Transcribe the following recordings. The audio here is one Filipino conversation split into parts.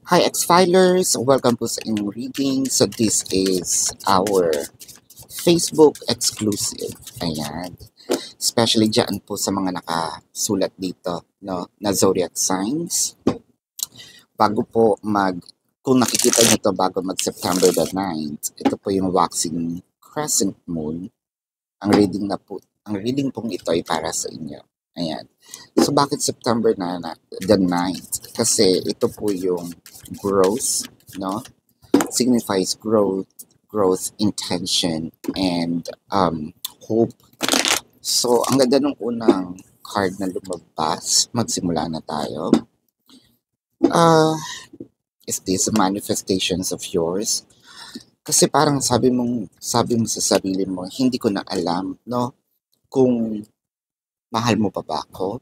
Hi X-Filers! Welcome po sa inyong reading. So this is our Facebook exclusive. Ayan. Especially dyan po sa mga nakasulat dito, no, na zodiac signs. Bago po kung nakikita nyo to bago mag-September the 9th, ito po yung waxing crescent moon. Ang reading pong ito ay para sa inyo. Ayan. So, bakit September the 9th? Kasi ito po yung growth, no? Signifies growth, intention, and hope. So, ang ganda ng unang card na lumabas. Magsimula na tayo. Is this manifestations of yours? Kasi parang sabi mo sa sarili mo, hindi ko na alam, no? Kung mahal mo pa ba ako?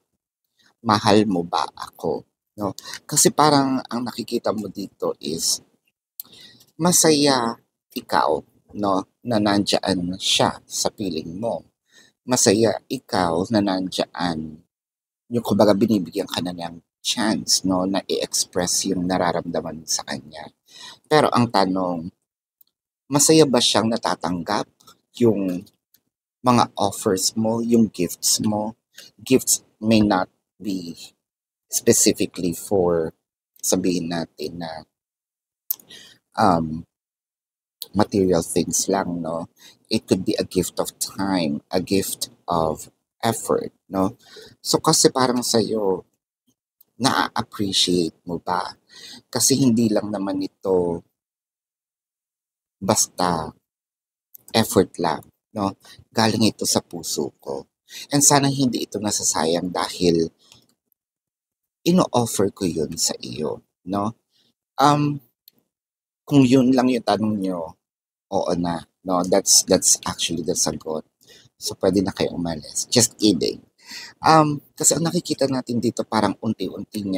Mahal mo ba ako? No? Kasi parang ang nakikita mo dito is masaya ikaw, no, na nandiyan siya sa piling mo. Masaya ikaw na nandiyan, yung kumbaga binibigyan ka na niyang chance, no, na i-express yung nararamdaman sa kanya. Pero ang tanong, masaya ba siyang natatanggap yung mga offers mo, yung gifts mo? Gifts may not be specifically for, sabihin natin na material things lang, no? It could be a gift of time, a gift of effort, no? So kasi parang sa'yo, na-appreciate mo ba? Kasi hindi lang naman ito basta effort lang, no? Galing ito sa puso ko. And sana hindi ito nasasayang dahil ino-offer ko yun sa iyo, no? Kung yun lang yung tanong nyo, oo na, no? That's actually the sagot. So, pwede na kayo umalis. Just kidding. Kasi ang nakikita natin dito parang unti-unting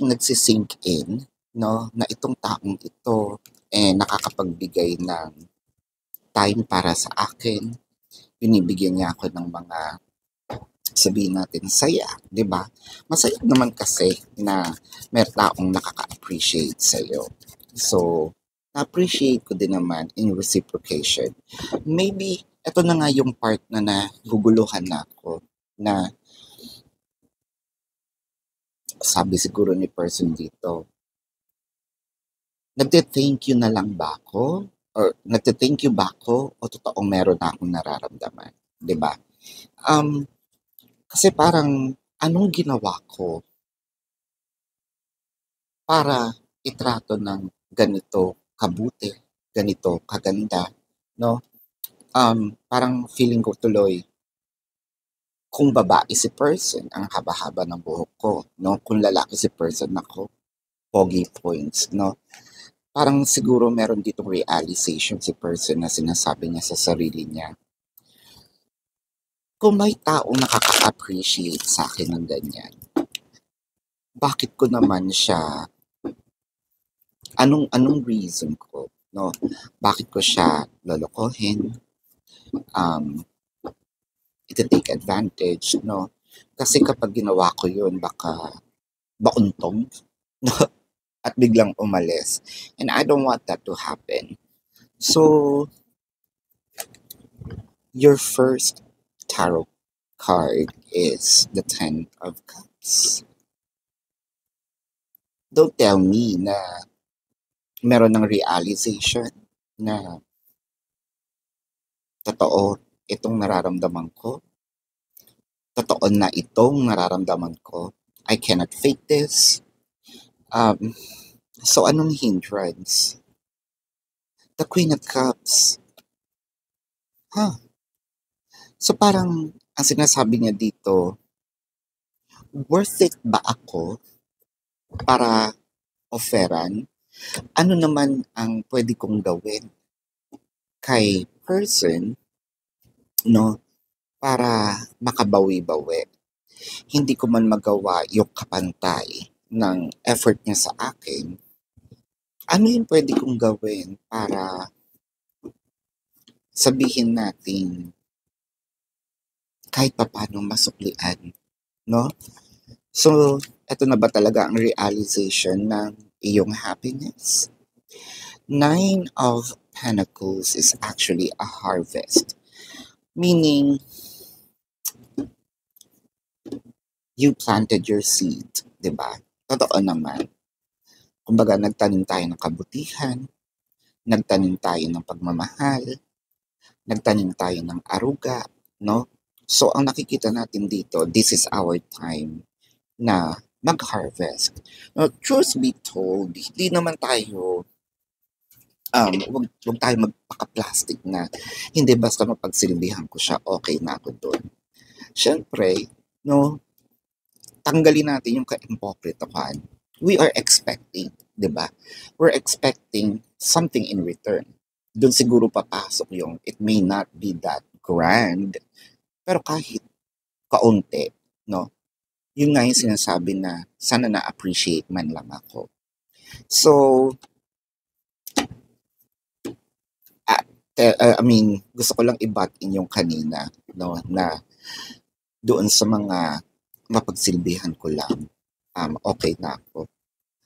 nagsisink in, no, na itong taong ito nakakapagbigay ng time para sa akin. Binibigyan niya ako ng mga, sabihin natin, saya, di ba? Masaya naman kasi na may taong nakaka-appreciate sa'yo. So, na-appreciate ko din naman in reciprocation. Maybe, ito na nga yung part na naguguluhan na ako, na sabi siguro ni person dito, nagte-thank you na lang ba ako? Or nagte-thank you ba ako? O totoong meron na akong nararamdaman? Di ba? Kasi parang, anong ginawa ko para itrato ng ganito kabuti, ganito kaganda, no? Parang feeling ko tuloy, kung babae si person, ang haba-haba ng buhok ko, no? Kung lalaki si person, ako, pogi points, no? Parang siguro meron ditong realization si person na sinasabi niya sa sarili niya. Kung may taong nakaka-appreciate sa akin ng ganyan, bakit ko naman siya, anong reason ko, no? Bakit ko siya lolokohin? Iti-take advantage, no? Kasi kapag ginawa ko yun, baka bauntong, no? At biglang umalis. And I don't want that to happen. So, your first tarot card is the Ten of Cups. Don't tell me na meron ng realization na totoo itong nararamdaman ko. Totoo na itong nararamdaman ko. I cannot fake this. So anong hindrance? The Queen of Cups. So parang ang sinasabi niya dito, worth it ba ako para offeran? Ano naman ang pwede kong gawin kay person, no, para makabawi-bawi? Hindi ko man magawa yung kapantay ng effort niya sa akin. Ano yung pwede kong gawin para sabihin natin kahit papaano masuklian, no? So, Eto na ba talaga ang realization ng iyong happiness? Nine of Pentacles is actually a harvest, meaning you planted your seed, di ba? Totoo naman. Kumbaga, nagtanim tayo ng kabutihan, nagtanim tayo ng pagmamahal, nagtanim tayo ng aruga, no? So, ang nakikita natin dito, this is our time na mag-harvest. Now, truth be told, hindi naman tayo, wag tayo magpaka-plastic na hindi basta mapagsilbihan ko siya, okay na ako doon. Siyempre, no, tanggalin natin yung ka-impokritahan. We are expecting, di ba? We're expecting something in return. Doon siguro papasok yung, it may not be that grand, pero kahit kaunti, no? Yun nga yung sinasabi na sana na-appreciate man lang ako. So, gusto ko lang i-butt in yung kanina, no, na doon sa mga mapagsilbihan ko lang, okay na ako.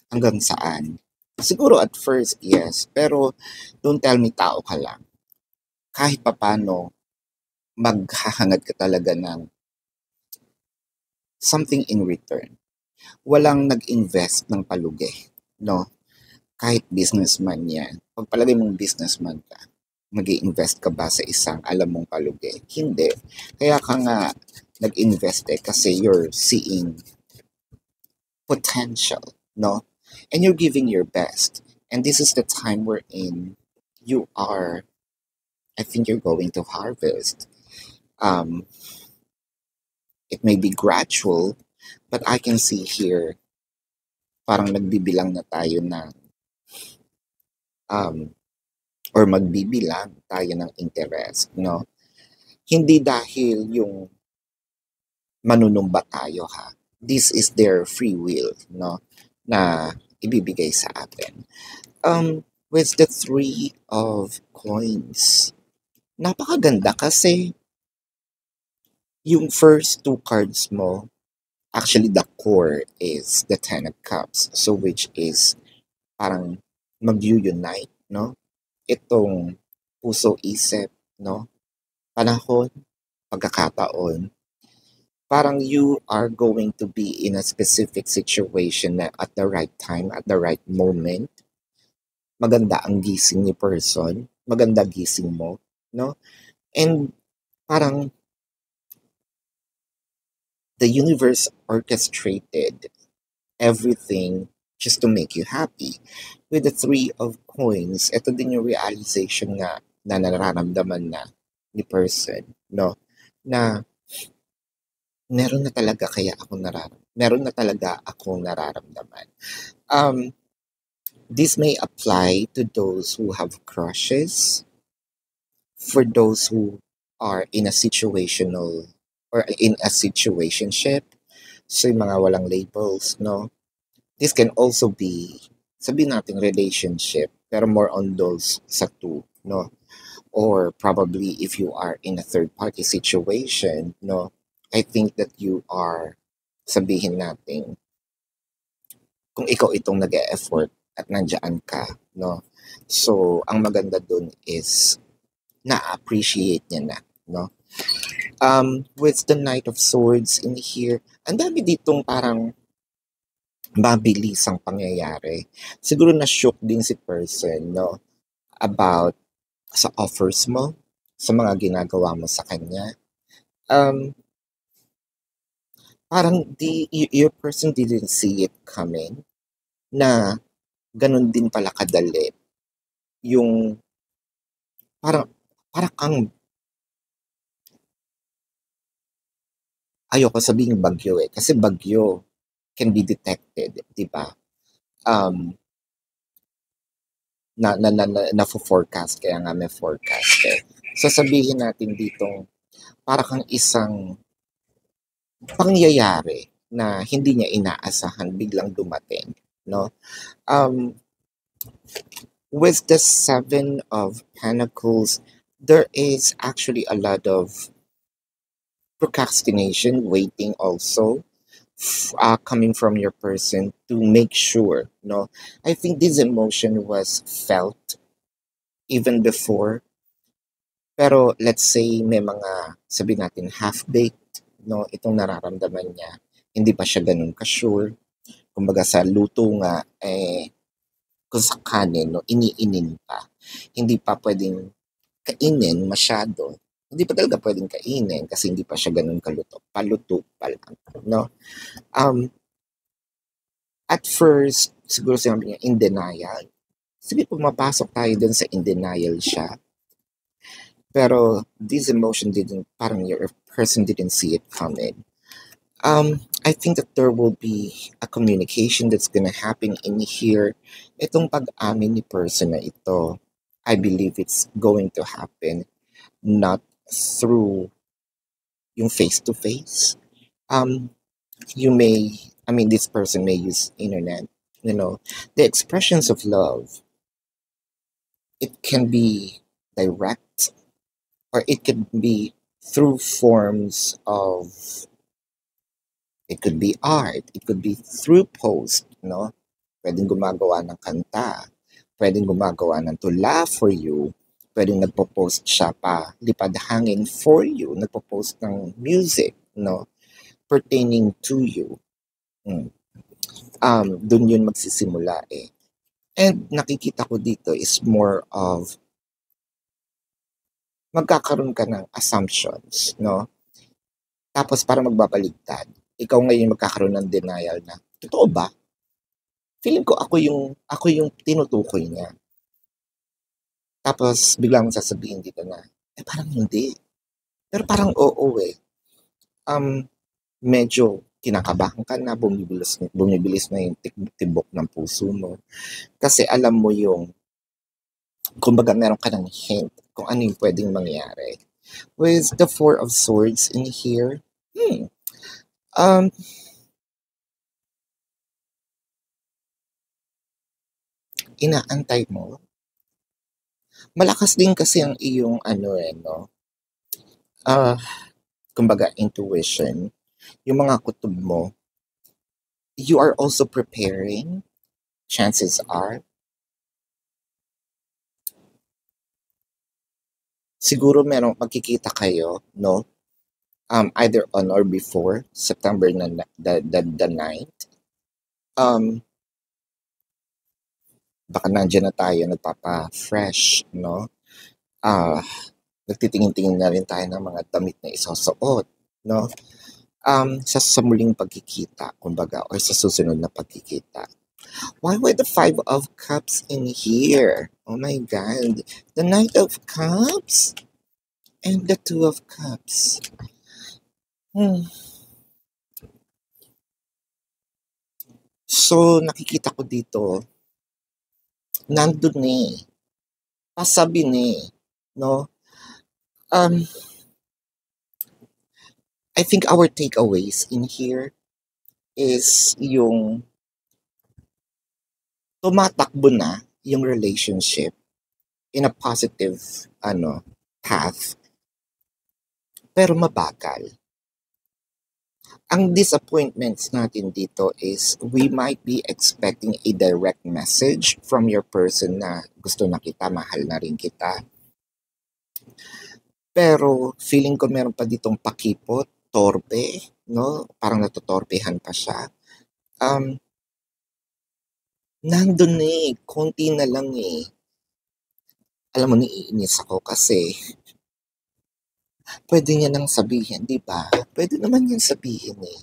Hanggang saan? Siguro at first, yes, pero don't tell me tao ka lang. Kahit papano, maghahangad ka talaga ng something in return. Walang nag-invest ng palugi, no? Kahit businessman yan. Pag palagay mong businessman ka, mag-i-invest ka ba sa isang alam mong palugi? Hindi. Kaya ka nga nag-invest kasi you're seeing potential, no? And you're giving your best. And this is the time wherein you are, I think you're going to harvest. It may be gradual, but I can see here, parang nagbibilang na tayo ng, or magbibilang tayo ng interest, no? Hindi dahil yung manunumba tayo, ha? This is their free will, no? Na ibibigay sa atin. With the 3 of Coins, napakaganda kasi yung first 2 cards mo, actually the core is the 10 of Cups. So which is parang mag-unite, no? Itong puso-isip, no? Panahon, pagkakataon. Parang you are going to be in a specific situation na at the right time, at the right moment. Maganda ang gising ni person, maganda gising mo, no? And parang the universe orchestrated everything just to make you happy. With the 3 of Coins, ito din yung realization na nararamdaman na ni person, no? Na meron na talaga akong nararamdaman. This may apply to those who have crushes, for those who are in a situational or in a situationship, so yung mga walang labels, no? This can also be, sabihin natin relationship, pero more on those sa 2, no? Or probably if you are in a third-party situation, no? I think that you are, sabihin natin, kung ikaw itong nag-e-effort at nandiyan ka, no? So, ang maganda dun is na-appreciate niya na, no? With the Knight of Swords in here, ang dami ditong parang mabilisang pangyayari. Siguro na-shook din si person, no? About sa offers mo, sa mga ginagawa mo sa kanya. Parang your person didn't see it coming na ganun din pala kadali yung parang kang ayoko sabihin bagyo kasi bagyo can be detected, di ba? Na-forecast, kaya nga may forecast So sabihin natin ditong para kang isang pangyayari na hindi niya inaasahan biglang dumating, no? With the 7 of Pentacles, there is actually a lot of procrastination, waiting also. coming from your person to make sure, no? I think this emotion was felt even before, pero let's say may mga, sabi natin, half-baked, no? Itong nararamdaman niya, hindi pa siya ganun ka-sure. Kumbaga sa luto nga, kung sa kanin, no, iniinin pa. Hindi pa pwedeng kainin masyado. Hindi pa talaga pwedeng kainin kasi hindi pa siya ganun kaluto. Paluto pa lang, no? At first, siguro sinabi niya, in denial. Sige, pumapasok tayo dun sa in denial siya. Pero this emotion didn't, parang your person didn't see it coming. I think that there will be a communication that's gonna happen in here. Itong pag-amin ni person na ito, I believe it's going to happen not through yung face-to-face. You may, I mean, this person may use internet, you know, the expressions of love, it can be direct or it can be through forms of, it could be art, it could be through post, no? Pwedeng gumagawa ng kanta, pwedeng gumagawa ng tula for you, pwedeng nagpo-post siya pa, lipad hangin for you, nagpo-post ng music, no? Pertaining to you. Dun yun magsisimula eh. And nakikita ko dito is more of magkakaroon ka ng assumptions, no? Tapos para magbabaligtad, ikaw ngayon magkakaroon ng denial na, totoo ba? Feeling ko ako yung tinutukoy niya. Tapos biglang sasabihin dito na, parang hindi. Pero parang oo eh. Medyo kinakabahan ka na, bumibilis na yung tibok ng puso mo. Kasi alam mo yung, kumbaga meron ka ng hint kung ano yung pwedeng mangyari. With the Four of Swords in here, inaantay mo. Malakas din kasi ang iyong no? Kumbaga intuition. Yung mga kutob mo, you are also preparing, chances are. Siguro merong magkikita kayo, no? Either on or before September the 9th. Baka nandiyan na tayo nagpapa-fresh, no? Nagtitingin-tingin na rin tayo ng mga damit na isusuot, no? Sa muling pagkikita, kumbaga, or sa susunod na pagkikita. Why were the Five of Cups in here? Oh my God. The Knight of Cups and the Two of Cups. So, nakikita ko dito, nandun eh. Pasabi ni, no? I think our takeaways in here is yung tumatakbo na yung relationship in a positive path, pero mabagal. Ang disappointments natin dito is we might be expecting a direct message from your person na gusto na kita, mahal na rin kita. Pero feeling ko meron pa ditong pakipot, torpe, no? Parang natutorpehan pa siya. Nandun eh, konti na lang eh. Alam mo, naiinis ako kasi pwede niya nang sabihin, di ba? Pwede naman niyang sabihin eh.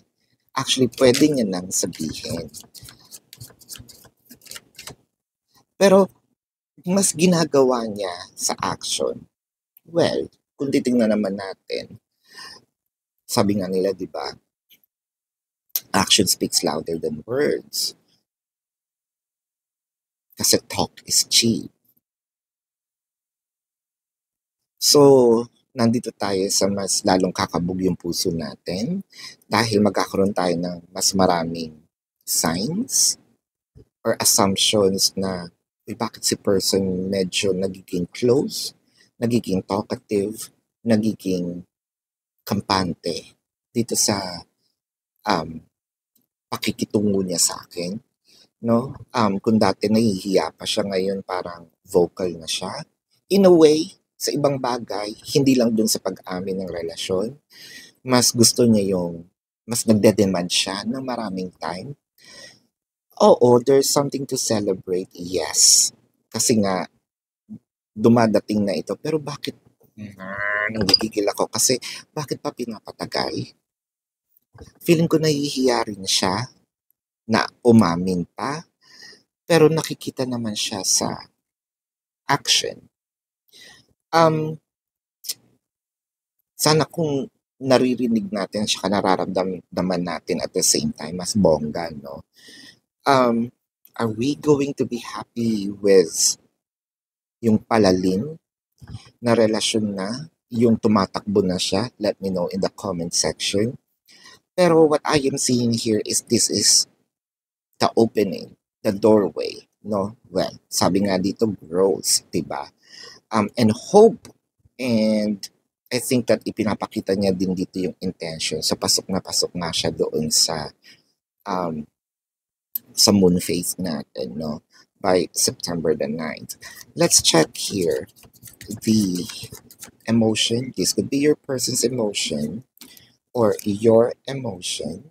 Actually, pwede niya nang sabihin. Pero, mas ginagawa niya sa action. Well, kung titingnan naman natin, sabi nga nila, di ba? Action speaks louder than words. Kasi talk is cheap. So, nandito tayo sa mas lalong kakabog yung puso natin dahil magkakaroon tayo ng mas maraming signs or assumptions na bakit si person medyo nagiging close, nagiging talkative, nagiging kampante dito sa pakikitungo niya sa akin, no? Kung dati nahihiya pa siya, ngayon parang vocal na siya. In a way, sa ibang bagay, hindi lang dun sa pag-amin ng relasyon, mas gusto niya mas nagde-demand siya ng maraming time. Oo, there's something to celebrate, yes. Kasi nga, dumadating na ito. Pero bakit, nanggigigil ako kasi bakit pa pinapatagal? Feeling ko nahihiya rin siya na umamin pa, pero nakikita naman siya sa action. Sana kung naririnig natin siya, nararamdaman natin at the same time, mas bongga, no? Are we going to be happy with yung palalim na relasyon na, yung tumatakbo na siya? Let me know in the comment section. Pero what I am seeing here is this is the opening, the doorway, no? Well, sabi nga dito, growth, diba? And hope. And I think that ipinapakita niya din dito yung intention. So, pasok na siya doon sa moon phase natin, no? By September the 9th. Let's check here the emotion. This could be your person's emotion or your emotion.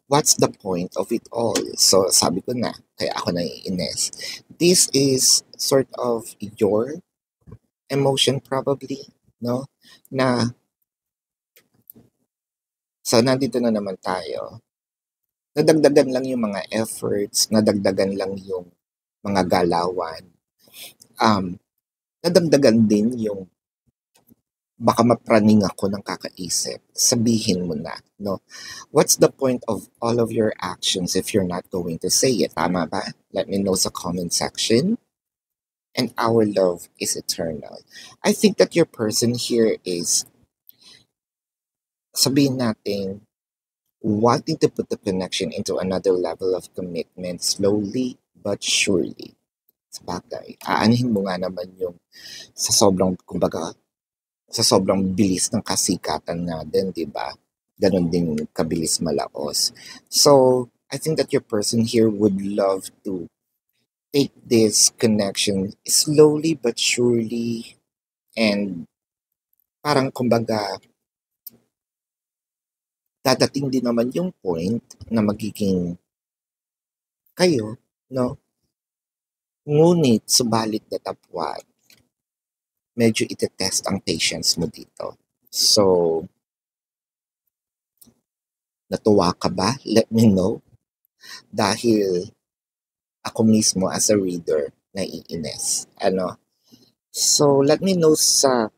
What's the point of it all? So, sabi ko na, kaya ako naiinis. This is sort of your emotion probably, no? Na, so nandito na naman tayo. Nadagdagan lang yung mga efforts, nadagdagan lang yung mga galawan. Nadagdagan din yung baka mapraning ako ng kakaisip. Sabihin mo na, no? What's the point of all of your actions if you're not going to say it? Tama ba? Let me know sa comment section. And our love is eternal. I think that your person here is, sabihin natin, wanting to put the connection into another level of commitment slowly but surely. Sabagay, aanihin mo nga naman yung sa sobrang, kumbaga, sa sobrang bilis ng kasikatan na din, di ba? Ganon din kabilis malaos. So, I think that your person here would love to take this connection slowly but surely, and parang kumbaga, dadating din naman yung point na magiging kayo, no? Ngunit, subalit datapwat, medyo itetest ang patience mo dito. So, natuwa ka ba? Let me know. Dahil ako mismo as a reader, naiinis. Ano? So, let me know sa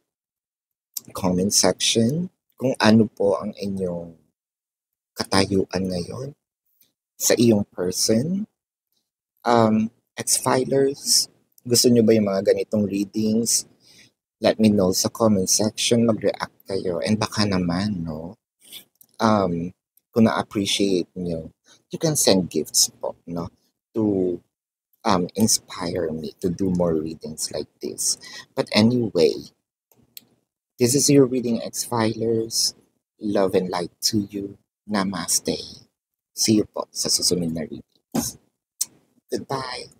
comment section kung ano po ang inyong katayuan ngayon sa iyong person. X-Filers, gusto nyo ba yung mga ganitong readings? Let me know sa comment section, mag-react kayo. And baka naman, no, kung na-appreciate nyo, you can send gifts po, no, to inspire me to do more readings like this. But anyway, this is your reading, X-Filers. Love and light to you. Namaste. See you po sa susunod na readings. Goodbye.